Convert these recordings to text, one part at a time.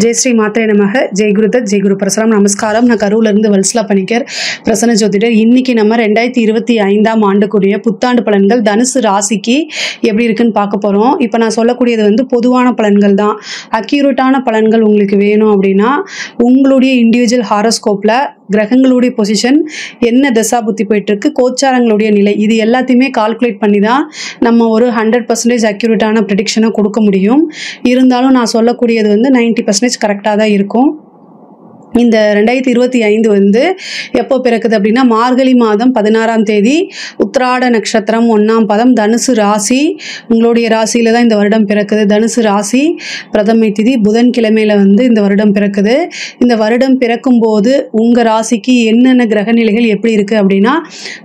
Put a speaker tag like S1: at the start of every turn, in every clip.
S1: जय श्री मात्रे नमः जय गुरुदत्त जय गुरु प्रसाரம் நமஸ்காரம் நான் கரூர்ல இருந்து வல்சலா பணிக்கர் பிரசன்ன ஜோதிடர் இன்னைக்கு நம்ம 2025 ஆண்டுக்குரிய புத்தாண்டு பலன்கள் தனுசு ராசிக்கு எப்படி இருக்குன்னு பார்க்க போறோம். இப்போ நான் சொல்லக்கூடியது வந்து பொதுவான பலன்கள் தான். அக்யூரேட்டான பலன்கள் உங்களுக்கு வேணும் அப்படின்னா உங்களுடைய இண்டிவிஜுவல் ஹாரோஸ்கோப்ல கிரகங்களுடைய பொசிஷன் என்ன தசா புத்தி போயிட்டு இருக்கு, கோச்சாரங்களுடைய நிலை, இது எல்லாத்தையுமே கால்குலேட் பண்ணி தான் நம்ம ஒரு 100% அக்யூரேட்டான ப்ரெடிக்ஷனை கொடுக்க முடியும். இருந்தாலும் நான் சொல்லக்கூடியது வந்து 90% கரெக்டாக தான் இருக்கும். இந்த 2025 வந்து எப்போ பிறக்குது அப்படின்னா மார்கழி மாதம் 16ஆம் தேதி உத்திராட நட்சத்திரம் 1ஆம் பதம் தனுசு ராசி. உங்களுடைய ராசியில் தான் இந்த வருடம் பிறக்குது. தனுசு ராசி பிரதமை திதி புதன்கிழமையில் வந்து இந்த வருடம் பிறக்குது. இந்த வருடம் பிறக்கும்போது உங்கள் ராசிக்கு என்னென்ன கிரகநிலைகள் எப்படி இருக்குது அப்படின்னா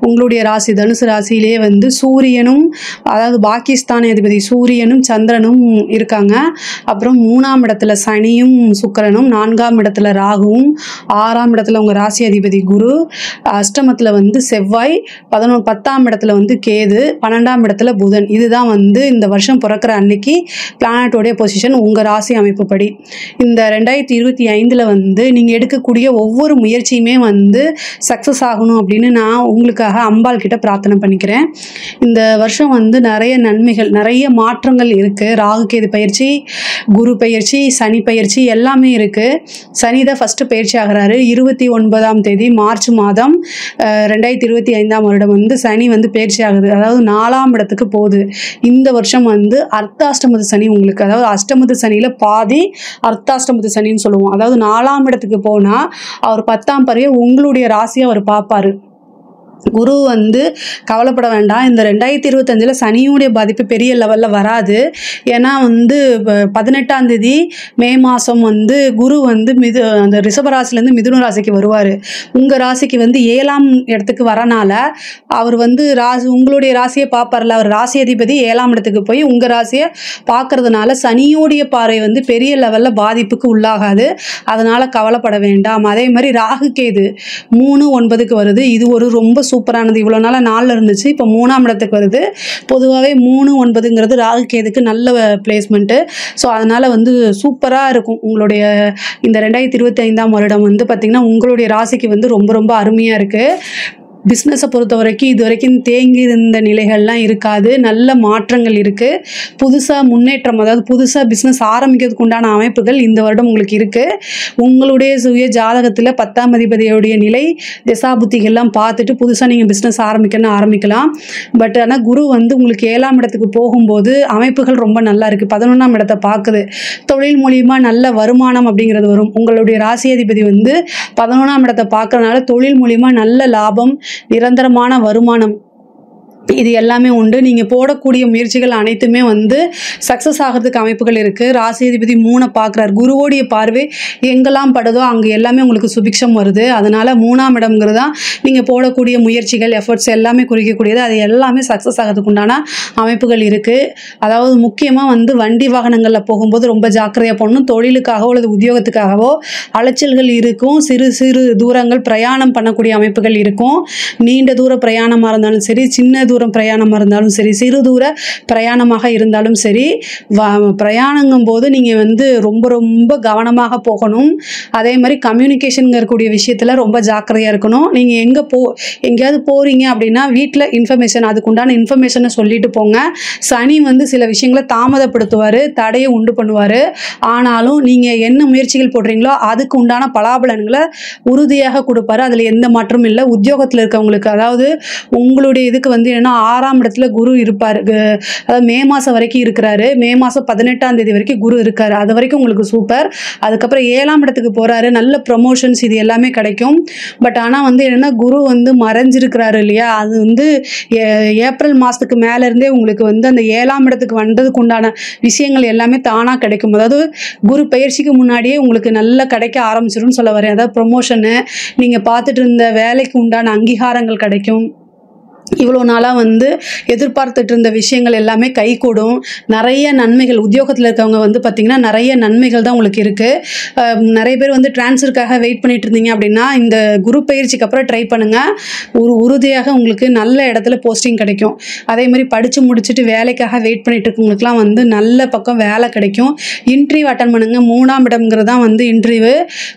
S1: உங்களுடைய ராசி தனுசு ராசியிலே வந்து சூரியனும் அதாவது பாகிஸ்தான் அதிபதி சூரியனும் சந்திரனும் இருக்காங்க. அப்புறம் 3ஆம் இடத்துல சனியும் சுக்கிரனும், 4ஆம் இடத்துல ராகுவும், 6ஆம் இடத்துல உங்கள் ராசி அதிபதி குரு, அஷ்டமத்தில் வந்து செவ்வாய், 10ஆம் இடத்துல வந்து கேது, 12ஆம் இடத்துல புதன். இதுதான் வந்து இந்த வருஷம் பிறக்கிற அன்னைக்கு பிளானட்டோடைய பொசிஷன் உங்கள் ராசி அமைப்பு படி. இந்த 2025 வந்து நீங்கள் எடுக்கக்கூடிய ஒவ்வொரு முயற்சியுமே வந்து சக்ஸஸ் ஆகணும் அப்படின்னு நான் உங்களுக்காக அம்பாள் கிட்ட பிரார்த்தனை பண்ணிக்கிறேன். இந்த வருஷம் வந்து நிறைய நன்மைகள், நிறைய மாற்றங்கள் இருக்குது. ராகு கேது பயிற்சி, குரு பயிற்சி, சனி பயிற்சி எல்லாமே இருக்குது. சனி தான் ஃபஸ்ட்டு பயிற்சி ஆகிறாரு 29ஆம் தேதி மார்ச் மாதம் 2025 வருடம் வந்து சனி வந்து பயிற்சி ஆகுது. அதாவது 4ஆம் இடத்துக்கு போகுது. இந்த வருஷம் வந்து அர்த்தாஷ்டமத்து சனி உங்களுக்கு, அதாவது அஷ்டமத்து சனியில் பாதி அர்த்தாஷ்டமத்து சனின்னு சொல்லுவோம். அதாவது 4ஆம் இடத்துக்கு போனால் அவர் 10ஆம் பறையை உங்களுடைய ராசியை அவர் பார்ப்பார். குரு வந்து கவலைப்பட வேண்டாம். இந்த 2025 சனியுடைய பாதிப்பு பெரிய லெவலில் வராது. ஏன்னா வந்து 18ஆம் தேதி மே மாதம் வந்து குரு வந்து அந்த ரிஷபராசிலேருந்து மிதுன ராசிக்கு வருவார். உங்கள் ராசிக்கு வந்து 7ஆம் இடத்துக்கு வரனால அவர் வந்து உங்களுடைய ராசியை பார்ப்பார்ல, அவர் ராசி அதிபதி 7ஆம் இடத்துக்கு போய் உங்கள் ராசியை பார்க்கறதுனால சனியோடைய பார்வை வந்து பெரிய லெவலில் பாதிப்புக்கு உள்ளாகாது. அதனால் கவலைப்பட வேண்டாம். அதே மாதிரி ராகு கேது 3-9க்கு வருது. இது ஒரு ரொம்ப சூப்பரானது. இவ்வளோ நாளாக 4 இருந்துச்சு, இப்போ 3ஆம் இடத்துக்கு வருது. பொதுவாகவே 3-9ங்கிறது ராகு கேதுக்கு நல்ல பிளேஸ்மெண்ட்டு. ஸோ அதனால் வந்து சூப்பராக இருக்கும். உங்களுடைய இந்த 2025 வருடம் வந்து பார்த்திங்கன்னா உங்களுடைய ராசிக்கு வந்து ரொம்ப ரொம்ப அருமையாக இருக்குது. பிஸ்னஸை பொறுத்த வரைக்கும் இது வரைக்கும் தேங்கி இருந்த நிலைகள்லாம் இருக்காது. நல்ல மாற்றங்கள் இருக்குது. புதுசாக முன்னேற்றம், அதாவது புதுசாக பிஸ்னஸ் ஆரம்பிக்கிறதுக்கு உண்டான அமைப்புகள் இந்த வருடம் உங்களுக்கு இருக்குது. உங்களுடைய சுய ஜாதகத்தில் 10ஆம் அதிபதியுடைய நிலை திசாபுத்திகள்லாம் பார்த்துட்டு புதுசாக நீங்கள் பிஸ்னஸ் ஆரம்பிக்கலாம். பட் ஆனால் குரு வந்து உங்களுக்கு 7ஆம் இடத்துக்கு போகும்போது அமைப்புகள் ரொம்ப நல்லா இருக்குது. 11ஆம் இடத்தை பார்க்குது. தொழில் மூலியமாக நல்ல வருமானம் அப்படிங்கிறது வரும். உங்களுடைய ராசி அதிபதி வந்து 11ஆம் இடத்தை பார்க்கறதுனால தொழில் மூலியமாக நல்ல லாபம், நிரந்தரமான வருமானம், இது எல்லாமே உண்டு. நீங்கள் போடக்கூடிய முயற்சிகள் அனைத்துமே வந்து சக்ஸஸ் ஆகிறதுக்கு அமைப்புகள் இருக்குது. ராசி அதிபதி 3 பார்க்குறார். குருவோடைய பார்வை எங்கெல்லாம் படுதோ அங்கே எல்லாமே உங்களுக்கு சுபிக்ஷம் வருது. அதனால் 3ஆம் இடம்ங்கிறது தான் நீங்கள் போடக்கூடிய முயற்சிகள், எஃபர்ட்ஸ் எல்லாமே குறிக்கக்கூடியது. அது எல்லாமே சக்ஸஸ் ஆகிறதுக்கு உண்டான அமைப்புகள் இருக்குது. அதாவது முக்கியமாக வந்து வண்டி வாகனங்களில் போகும்போது ரொம்ப ஜாக்கிரதையாக போகணும். தொழிலுக்காகவோ அல்லது உத்தியோகத்துக்காகவோ அலைச்சல்கள் இருக்கும். சிறு சிறு தூரங்கள் பிரயாணம் பண்ணக்கூடிய அமைப்புகள் இருக்கும். நீண்ட தூர பிரயாணமாக இருந்தாலும் சரி, சின்ன தூரம் பிரயாணமாக இருந்தாலும் சரி, சிறு தூர பிரயாணமாக இருந்தாலும் சரி, பிரயாணங்கும் போது நீங்கள் வந்து ரொம்ப ரொம்ப கவனமாக போகணும். அதே மாதிரி கம்யூனிகேஷனுங்கக்கூடிய விஷயத்தில் ரொம்ப ஜாக்கிரதையாக இருக்கணும். நீங்கள் எங்கேயாவது போகிறீங்க அப்படின்னா வீட்டில் இன்ஃபர்மேஷன், அதுக்கு உண்டான இன்ஃபர்மேஷனை சொல்லிட்டு போங்க. சனி வந்து சில விஷயங்களை தாமதப்படுத்துவார், தடையை உண்டு பண்ணுவார். ஆனாலும் நீங்கள் என்ன முயற்சிகள் போடுறீங்களோ அதுக்கு உண்டான பலாபலன்களை உறுதியாக கொடுப்பாரு. அதில் எந்த மாற்றமும் இல்லை. உத்தியோகத்தில் இருக்கவங்களுக்கு, அதாவது உங்களுடைய இதுக்கு வந்து என்னன்னா 6ஆம் இடத்துல குரு இருப்பார். அதாவது மே மாதம் வரைக்கும் இருக்கிறாரு. மே மாதம் 18ஆம் தேதி வரைக்கும் குரு இருக்காரு. அது வரைக்கும் உங்களுக்கு சூப்பர். அதுக்கப்புறம் 7ஆம் இடத்துக்கு போகிறாரு. நல்ல ப்ரமோஷன்ஸ் இது எல்லாமே கிடைக்கும். பட் ஆனால் வந்து என்னென்னா குரு வந்து மறைஞ்சிருக்கிறாரு இல்லையா, அது வந்து ஏப்ரல் மாதத்துக்கு மேலேருந்தே உங்களுக்கு வந்து அந்த 7ஆம் இடத்துக்கு வந்ததுக்கு உண்டான விஷயங்கள் எல்லாமே தானாக கிடைக்கும். அதாவது குரு பயிற்சிக்கு முன்னாடியே உங்களுக்கு நல்லா கிடைக்க ஆரம்பிச்சிரும்னு சொல்ல வரேன். அதாவது ப்ரமோஷனு, நீங்கள் பார்த்துட்டு இருந்த வேலைக்கு உண்டான அங்கீகாரங்கள் கிடைக்கும். இவ்வளோ நாளாக வந்து எதிர்பார்த்துட்டு இருந்த விஷயங்கள் எல்லாமே கைகூடும். நிறைய நன்மைகள் உத்தியோகத்தில் இருக்கவங்க வந்து பார்த்திங்கன்னா நிறைய நன்மைகள் தான் உங்களுக்கு இருக்குது. நிறைய பேர் வந்து ட்ரான்ஸ்ஃபருக்காக வெயிட் பண்ணிட்டு இருந்தீங்க அப்படின்னா இந்த குரு பயிற்சிக்கு அப்புறம் ட்ரை பண்ணுங்கள். உறுதியாக உங்களுக்கு நல்ல இடத்துல போஸ்டிங் கிடைக்கும். அதே மாதிரி படித்து முடிச்சுட்டு வேலைக்காக வெயிட் பண்ணிட்டு இருக்கவங்களுக்குலாம் வந்து நல்ல பக்கம் வேலை கிடைக்கும். இன்டர்வியூ அட்டன் பண்ணுங்கள். 3ஆம் இடம்ங்கிறது தான் வந்து இன்டர்வியூ.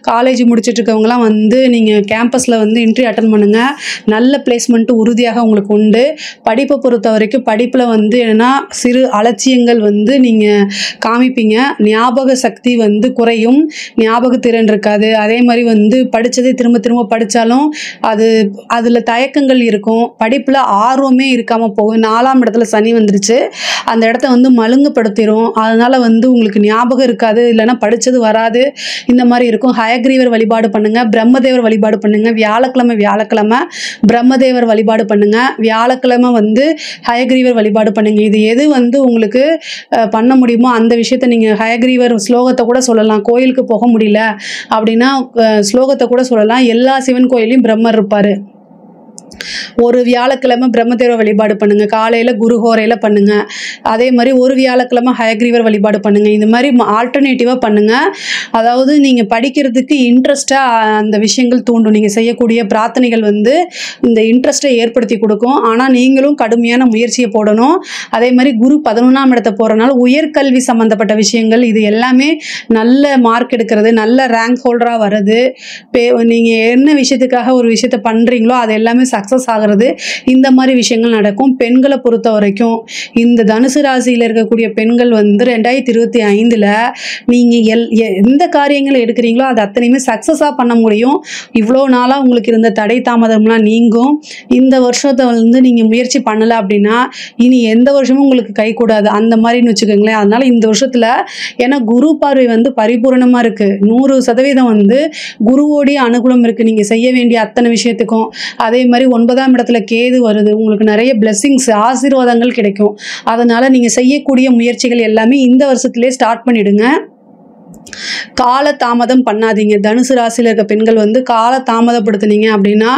S1: காலேஜ் முடிச்சுட்டு இருக்கவங்களாம் வந்து நீங்கள் கேம்பஸில் வந்து இன்டர்வியூ அட்டன் பண்ணுங்கள். நல்ல பிளேஸ்மெண்ட்டு உறுதியாக உங்களுக்கு உண்டு. படிப்பை பொறுத்த வரைக்கும் படிப்பில் வந்து என்னன்னா சிறு அலட்சியங்கள் வந்து நீங்கள் காமிப்பீங்க. ஞாபக சக்தி வந்து குறையும். ஞாபக திறன் இருக்காது. அதே மாதிரி வந்து படித்ததே திரும்ப திரும்ப படித்தாலும் அதில் தயக்கங்கள் இருக்கும். படிப்பில் ஆர்வமே இருக்காமல் போகும். 4ஆம் இடத்துல சனி வந்துருச்சு. அந்த இடத்த வந்து மழுங்குப்படுத்திடும். அதனால் வந்து உங்களுக்கு ஞாபகம் இருக்காது. இல்லைன்னா படித்தது வராது. இந்த மாதிரி இருக்கும். ஹயக்ரீவர் வழிபாடு பண்ணுங்கள். பிரம்மதேவர் வழிபாடு பண்ணுங்கள். வியாழக்கிழமை பிரம்மதேவர் வழிபாடு பண்ணுங்கள். வியாழக்கிழமை வந்து ஹயக்ரீவர் வழிபாடு பண்ணுங்க. இது எது வந்து உங்களுக்கு பண்ண முடியுமோ அந்த விஷயத்த நீங்கள் ஹயக்ரீவர் ஸ்லோகத்தை கூட சொல்லலாம். கோயிலுக்கு போக முடியல அப்படின்னா ஸ்லோகத்தை கூட சொல்லலாம். எல்லா சிவன் கோயிலையும் பிரம்மர் இருப்பார். ஒரு வியாழக்கிழமை பிரம்மதேவர் வழிபாடு பண்ணுங்கள். காலையில் குருஹோரையில் பண்ணுங்கள். அதே மாதிரி ஒரு வியாழக்கிழமை ஹயக்ரீவர் வழிபாடு பண்ணுங்கள். இந்த மாதிரி ஆல்டர்னேட்டிவாக பண்ணுங்கள். அதாவது நீங்கள் படிக்கிறதுக்கு இன்ட்ரெஸ்ட்டாக அந்த விஷயங்கள் தூண்டும். நீங்கள் செய்யக்கூடிய பிரார்த்தனைகள் வந்து இந்த இன்ட்ரெஸ்ட்டை ஏற்படுத்தி கொடுக்கும். ஆனால் நீங்களும் கடுமையான முயற்சியை போடணும். அதே மாதிரி குரு 11ஆம் இடத்தை போகிறனால உயர்கல்வி சம்மந்தப்பட்ட விஷயங்கள் இது எல்லாமே நல்ல மார்க் எடுக்கிறது, நல்ல ரேங்க் ஹோல்டராக வர்றது, நீங்கள் என்ன விஷயத்துக்காக ஒரு விஷயத்தை பண்ணுறீங்களோ அது எல்லாமே சக்ஸஸ் ஆகிறது. இந்த மாதிரி விஷயங்கள் நடக்கும். பெண்களை பொறுத்த வரைக்கும் இந்த தனுசு ராசியில் இருக்கக்கூடிய பெண்கள் வந்து 2025 நீங்கள் எந்த காரியங்களை எடுக்கிறீங்களோ அது அத்தனையுமே சக்ஸஸாக பண்ண முடியும். இவ்வளோ நாளாக உங்களுக்கு இருந்த தடை தாமதம்லாம் நீங்கும். இந்த வருஷத்தை வந்து நீங்கள் முயற்சி பண்ணலை அப்படின்னா இனி எந்த வருஷமும் உங்களுக்கு கைகூடாது. அந்த மாதிரின்னு வச்சுக்கோங்களேன். அதனால் இந்த வருஷத்தில் ஏன்னா குரு பார்வை வந்து பரிபூரணமாக இருக்குது. 100% வந்து குருவோடைய அனுகூலம் இருக்குது நீங்கள் செய்ய வேண்டிய அத்தனை விஷயத்துக்கும். அதே மாதிரி 9ஆம் இடத்துல கேது வருது. உங்களுக்கு நிறைய பிளெஸிங்ஸ் ஆசீர்வாதங்கள் கிடைக்கும். அதனால் நீங்கள் செய்யக்கூடிய முயற்சிகள் எல்லாமே இந்த வருஷத்துலேயே ஸ்டார்ட் பண்ணிவிடுங்க. கால தாமதம் பண்ணாதீங்க. தனுசு ராசியில் இருக்க பெண்கள் வந்து கால தாமதப்படுத்துனீங்க அப்படின்னா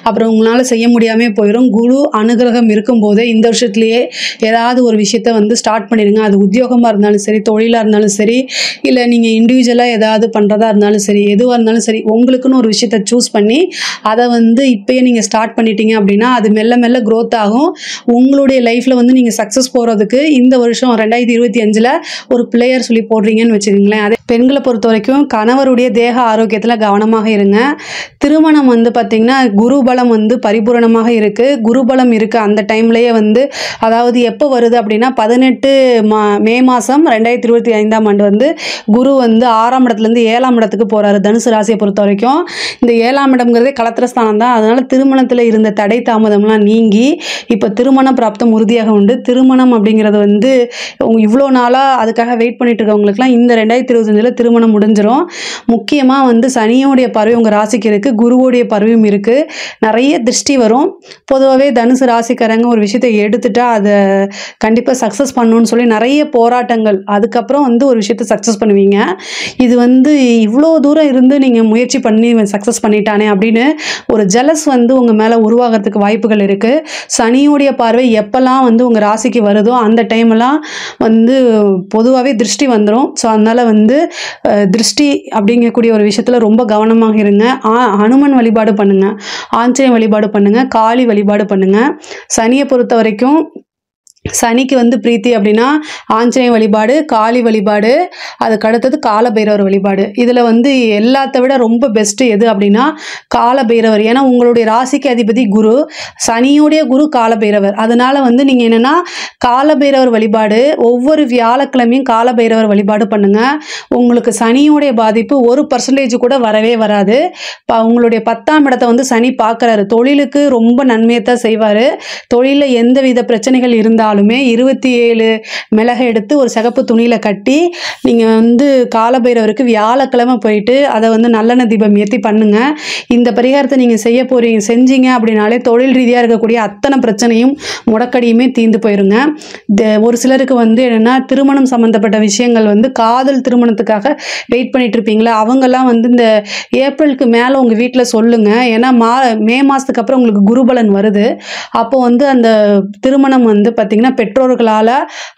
S1: அப்புறம் உங்களால் செய்ய முடியாமல் போயிடும். குரு அனுகிரகம் இருக்கும்போதே இந்த வருஷத்துலேயே ஏதாவது ஒரு விஷயத்த வந்து ஸ்டார்ட் பண்ணிடுங்க. அது உத்தியோகமாக இருந்தாலும் சரி, தொழிலாக இருந்தாலும் சரி, இல்லை நீங்கள் இண்டிவிஜுவலாக ஏதாவது பண்ணுறதா இருந்தாலும் சரி, எதுவாக இருந்தாலும் சரி, உங்களுக்குன்னு ஒரு விஷயத்த சூஸ் பண்ணி அதை வந்து இப்போயே நீங்கள் ஸ்டார்ட் பண்ணிட்டீங்க அப்படின்னா அது மெல்ல மெல்ல க்ரோத் ஆகும். உங்களுடைய லைஃப்பில் வந்து நீங்கள் சக்ஸஸ் போகிறதுக்கு இந்த வருஷம் 2025 ஒரு பிளேயர் சொல்லி போடுறீங்கன்னு வச்சுக்கோங்களேன். அதே பெண்களை பொறுத்த வரைக்கும் கணவருடைய தேக ஆரோக்கியத்தில் கவனமாக இருங்க. திருமணம் வந்து பார்த்திங்கன்னா குருபலம் வந்து பரிபூரணமாக இருக்குது. குருபலம் இருக்குது அந்த டைம்லேயே வந்து அதாவது எப்போ வருது அப்படின்னா 18 மே மாதம் 2025ஆம் ஆண்டு வந்து குரு வந்து 6ஆம் இடத்துலேருந்து 7ஆம் இடத்துக்கு போகிறாரு. தனுசு ராசியை பொறுத்த வரைக்கும் இந்த 7ஆம் இடம்ங்கிறதே கலத்திரஸ்தானம் தான். அதனால் திருமணத்தில் இருந்த தடை தாமதம்லாம் நீங்கி இப்போ திருமண பிராப்தம் உறுதியாக உண்டு. திருமணம் அப்படிங்கிறது வந்து இவ்வளோ நாளாக அதுக்காக வெயிட் பண்ணிட்டு இருக்கவங்களுக்குலாம் இந்த 2025 திருமணம் முடிஞ்சிடும். முக்கியமாக வந்து சனியோடைய பார்வை உங்கள் ராசிக்கு இருக்குது. குருவோடைய பார்வையும் இருக்குது. நிறைய திருஷ்டி வரும். பொதுவாகவே தனுசு ராசிக்காரங்க ஒரு விஷயத்தை எடுத்துட்டா அதை கண்டிப்பாக சக்ஸஸ் பண்ணணும்னு சொல்லி நிறைய போராட்டங்கள் அதுக்கப்புறம் வந்து ஒரு விஷயத்தை சக்ஸஸ் பண்ணுவீங்க. இது வந்து இவ்வளோ தூரம் இருந்து நீங்கள் முயற்சி பண்ணி சக்ஸஸ் பண்ணிட்டானே அப்படின்னு ஒரு ஜெலஸ் வந்து உங்கள் மேலே உருவாகிறதுக்கு வாய்ப்புகள் இருக்குது. சனியோடைய பார்வை எப்போல்லாம் வந்து உங்கள் ராசிக்கு வருதோ அந்த டைமெல்லாம் வந்து பொதுவாகவே திருஷ்டி வந்துடும். ஸோ அதனால் வந்து திருஷ்டி அப்படிங்கக்கூடிய ஒரு விஷயத்தில் ரொம்ப கவனமாக இருங்க. ஹனுமன் வழிபாடு பண்ணுங்கள். ஆஞ்சநேய வழிபாடு பண்ணுங்கள். காளி வழிபாடு பண்ணுங்கள். சனியை பொறுத்த வரைக்கும் சனிக்கு வந்து பிரீத்தி அப்படின்னா ஆஞ்சநேய வழிபாடு, காளி வழிபாடு, அதுக்கு அடுத்தது காலபைரவர் வழிபாடு. இதில் வந்து எல்லாத்த விட ரொம்ப பெஸ்ட்டு எது அப்படின்னா காலபைரவர். ஏன்னா உங்களுடைய ராசிக்கு அதிபதி குரு, சனியோடைய குரு காலபைரவர். அதனால் வந்து நீங்கள் என்னென்னா காலபைரவர் வழிபாடு ஒவ்வொரு வியாழக்கிழமையும் காலபைரவர் வழிபாடு பண்ணுங்கள். உங்களுக்கு சனியோடைய பாதிப்பு 1% கூட வரவே வராது. உங்களுடைய 10ஆம் இடத்தை வந்து சனி பார்க்குறாரு. தொழிலுக்கு ரொம்ப நன்மையை தான் செய்வார். தொழிலில் எந்தவித பிரச்சனைகள் இருந்தாலும் இருந்தாலுமே 27 மிளகை எடுத்து ஒரு சிகப்பு துணியில் கட்டி நீங்கள் வந்து காலபைரவருக்கு வியாழக்கிழமை போயிட்டு அதை வந்து நல்லெண்ணெய் தீபம் ஏற்றி பண்ணுங்க. இந்த பரிகாரத்தை நீங்கள் செஞ்சீங்க அப்படின்னாலே தொழில் ரீதியாக இருக்கக்கூடிய அத்தனை பிரச்சனையும் முடக்கடியுமே தீர்ந்து போயிருங்க. ஒரு சிலருக்கு வந்து என்னென்னா திருமணம் சம்மந்தப்பட்ட விஷயங்கள் வந்து காதல் திருமணத்துக்காக வெயிட் பண்ணிட்டு இருப்பீங்களா, அவங்கெல்லாம் வந்து இந்த ஏப்ரலுக்கு மேலே உங்கள் வீட்டில் சொல்லுங்கள். ஏன்னா மே மாதத்துக்கு அப்புறம் உங்களுக்கு குருபலன் வருது. அப்போ வந்து அந்த திருமணம் வந்து பார்த்திங்கன்னா பெற்றோர்களால்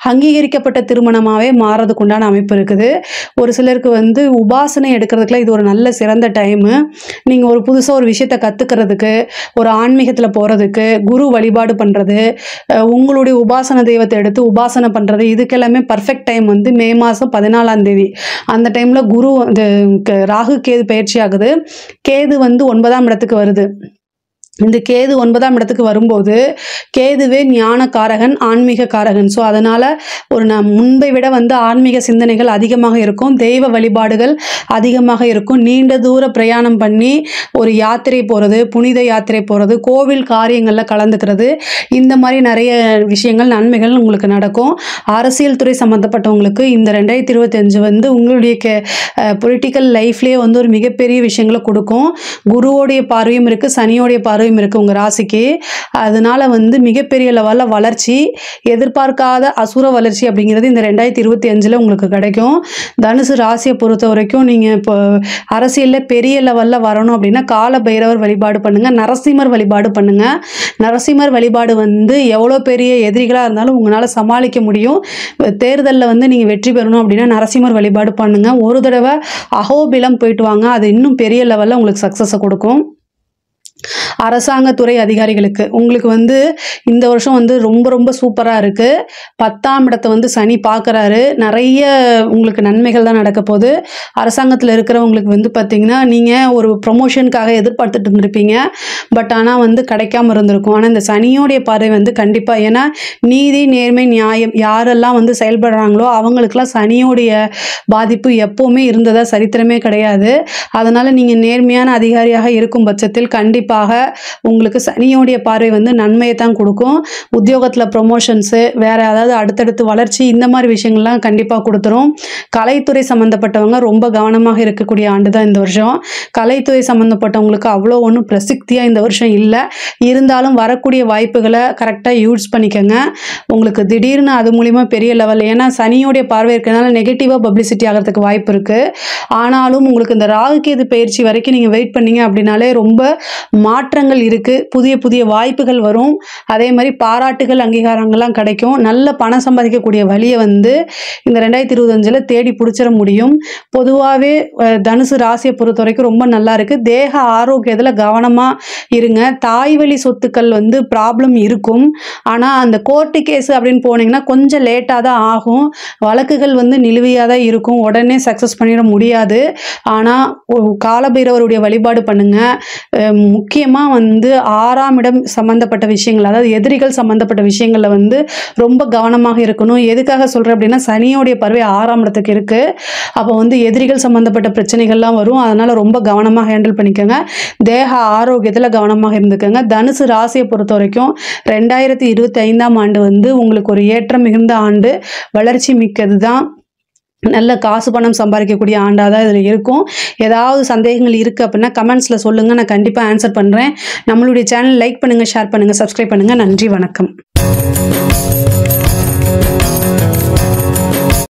S1: அங்கீகரிக்கப்பட்ட திருமணமாகவே மாறதுக்கு உண்டான அமைப்பு இருக்குது. ஒரு சிலருக்கு வந்து உபாசனை எடுக்கிறதுக்குலாம் இது ஒரு நல்ல சிறந்த டைமு. நீங்கள் ஒரு புதுசாக ஒரு விஷயத்தை கற்றுக்கிறதுக்கு, ஒரு ஆன்மீகத்தில் போகிறதுக்கு, குரு வழிபாடு பண்ணுறது, உங்களுடைய உபாசன தெய்வத்தை எடுத்து உபாசனை பண்ணுறது, இதுக்கெல்லாமே பர்ஃபெக்ட் டைம் வந்து மே மாதம் 14ஆம் தேதி. அந்த டைமில் குரு ராகு கேது பயிற்சி ஆகுது. கேது வந்து 9ஆம் இடத்துக்கு வருது. இந்த கேது 9ஆம் இடத்துக்கு வரும்போது கேதுவே ஞான காரகன், ஆன்மீக காரகன். ஸோ அதனால் முன்பை விட வந்து ஆன்மீக சிந்தனைகள் அதிகமாக இருக்கும், தெய்வ வழிபாடுகள் அதிகமாக இருக்கும். நீண்ட தூர பிரயாணம் பண்ணி ஒரு யாத்திரை போகிறது, புனித யாத்திரை போகிறது, கோவில் காரியங்களில் கலந்துக்கிறது, இந்த மாதிரி நிறைய விஷயங்கள் நன்மைகள் உங்களுக்கு நடக்கும். அரசியல் துறை சம்மந்தப்பட்டவங்களுக்கு இந்த 2025 வந்து உங்களுடைய பொலிட்டிக்கல் லைஃப்லேயே வந்து ஒரு மிகப்பெரிய விஷயங்களை கொடுக்கும். குருவோடைய பார்வையும் இருக்குது, சனியோடைய பார்வையும் இருக்குது உங்கள் ராசிக்கு. அதனால வந்து மிகப்பெரிய லெவலில் வளர்ச்சி, எதிர்பார்க்காத அசுர வளர்ச்சி அப்படிங்கிறது இந்த 2025 உங்களுக்கு கிடைக்கும். தனுசு ராசியை பொறுத்த வரைக்கும் நீங்கள் இப்போ அரசியலில் பெரிய லெவலில் வரணும் அப்படின்னா கால பைரவர் வழிபாடு பண்ணுங்கள், நரசிம்மர் வழிபாடு பண்ணுங்கள். நரசிம்மர் வழிபாடு வந்து எவ்வளோ பெரிய எதிரிகளாக இருந்தாலும் உங்களால் சமாளிக்க முடியும். தேர்தலில் வந்து நீங்கள் வெற்றி பெறணும் அப்படின்னா நரசிம்மர் வழிபாடு பண்ணுங்கள். ஒரு தடவை அஹோபிலம் போயிட்டு வாங்க, அது இன்னும் பெரிய லெவலில் உங்களுக்கு சக்ஸஸை கொடுக்கும். அரசாங்கத்துறை அதிகாரிகளுக்கு உங்களுக்கு வந்து இந்த வருஷம் வந்து ரொம்ப ரொம்ப சூப்பராக இருக்குது. 10ஆம் இடத்தை வந்து சனி பார்க்குறாரு. நிறைய உங்களுக்கு நன்மைகள் தான் நடக்க போகுது. அரசாங்கத்தில் இருக்கிறவங்களுக்கு வந்து பார்த்திங்கன்னா நீங்கள் ஒரு ப்ரொமோஷனுக்காக எதிர்பார்த்துட்டு இருந்திருப்பீங்க, பட் ஆனால் வந்து கிடைக்காம இருந்திருக்கும். ஆனால் இந்த சனியோடைய பார்வை வந்து கண்டிப்பாக, ஏன்னா நீதி நேர்மை நியாயம் யாரெல்லாம் வந்து செயல்படுறாங்களோ அவங்களுக்கெல்லாம் சனியோடைய பாதிப்பு எப்போவுமே இருந்ததா சரித்திரமே கிடையாது. அதனால் நீங்கள் நேர்மையான அதிகாரியாக இருக்கும் பட்சத்தில் கண்டிப்பாக உங்களுக்கு சனியோடைய பார்வை வந்து நன்மையை தான் கொடுக்கும். உத்தியோகத்தில் ப்ரொமோஷன்ஸு, வேறு ஏதாவது அடுத்தடுத்து வளர்ச்சி, இந்த மாதிரி விஷயங்கள்லாம் கண்டிப்பாக கொடுத்துரும். கலைத்துறை சம்மந்தப்பட்டவங்க ரொம்ப கவனமாக இருக்கக்கூடிய ஆண்டு தான் இந்த வருஷம். கலைத்துறை சம்மந்தப்பட்டவங்களுக்கு அவ்வளோ ஒன்றும் பிரசித்தியாக இந்த வருஷம் இல்லை. இருந்தாலும் வரக்கூடிய வாய்ப்புகளை கரெக்டாக யூஸ் பண்ணிக்கோங்க. உங்களுக்கு திடீர்னு அது மூலிமா பெரிய லெவல், ஏன்னா சனியோடைய பார்வை இருக்கிறதுனால நெகட்டிவாக பப்ளிசிட்டி ஆகிறதுக்கு வாய்ப்பு இருக்குது. ஆனாலும் உங்களுக்கு இந்த ராகு கேது பயிற்சி வரைக்கும் நீங்கள் வெயிட் பண்ணீங்க அப்படின்னாலே ரொம்ப மாற்றங்கள் இருக்குது, புதிய புதிய வாய்ப்புகள் வரும். அதே மாதிரி பாராட்டுகள் அங்கீகாரங்கள்லாம் கிடைக்கும். நல்ல பணம் சம்பாதிக்கக்கூடிய வழியை வந்து இந்த 2025 தேடி பிடிச்சிட முடியும். பொதுவாகவே தனுசு ராசியை பொறுத்த வரைக்கும் ரொம்ப நல்லா இருக்குது. தேக ஆரோக்கியத்தில் கவனமாக இருங்க. தாய் வழி சொத்துக்கள் வந்து ப்ராப்ளம் இருக்கும். ஆனால் அந்த கோர்ட்டு கேஸு அப்படின்னு போனீங்கன்னா கொஞ்சம் லேட்டாக தான் ஆகும். வழக்குகள் வந்து நிலுவையாக தான் இருக்கும், உடனே சக்ஸஸ் பண்ணிட முடியாது. ஆனால் காலபைரவருடைய வழிபாடு பண்ணுங்கள். முக்கியமாக வந்து 6ஆம் இடம் சம்மந்தப்பட்ட விஷயங்கள், அதாவது எதிரிகள் சம்மந்தப்பட்ட விஷயங்களில் வந்து ரொம்ப கவனமாக இருக்கணும். எதுக்காக சொல்கிறேன் அப்படின்னா சனியோடைய பார்வை 6ஆம் இடத்துக்கு இருக்குது. அப்போ வந்து எதிரிகள் சம்மந்தப்பட்ட பிரச்சனைகள்லாம் வரும். அதனால் ரொம்ப கவனமாக ஹேண்டில் பண்ணிக்கோங்க. தேக ஆரோக்கியத்தில் கவனமாக இருந்துக்கோங்க. தனுசு ராசியை பொறுத்த வரைக்கும் 2025ஆம் ஆண்டு வந்து உங்களுக்கு ஒரு ஏற்றம் மிகுந்த ஆண்டு, வளர்ச்சி மிக்கது தான். நல்ல காசு பணம் சம்பாதிக்கக்கூடிய ஆண்டாக தான் இதில் இருக்கும். ஏதாவது சந்தேகங்கள் இருக்குது அப்படின்னா கமெண்ட்ஸில் சொல்லுங்கள், நான் கண்டிப்பாக ஆன்சர் பண்ணுறேன். நம்மளுடைய சேனல் லைக் பண்ணுங்கள், ஷேர் பண்ணுங்கள், சப்ஸ்கிரைப் பண்ணுங்கள். நன்றி, வணக்கம்.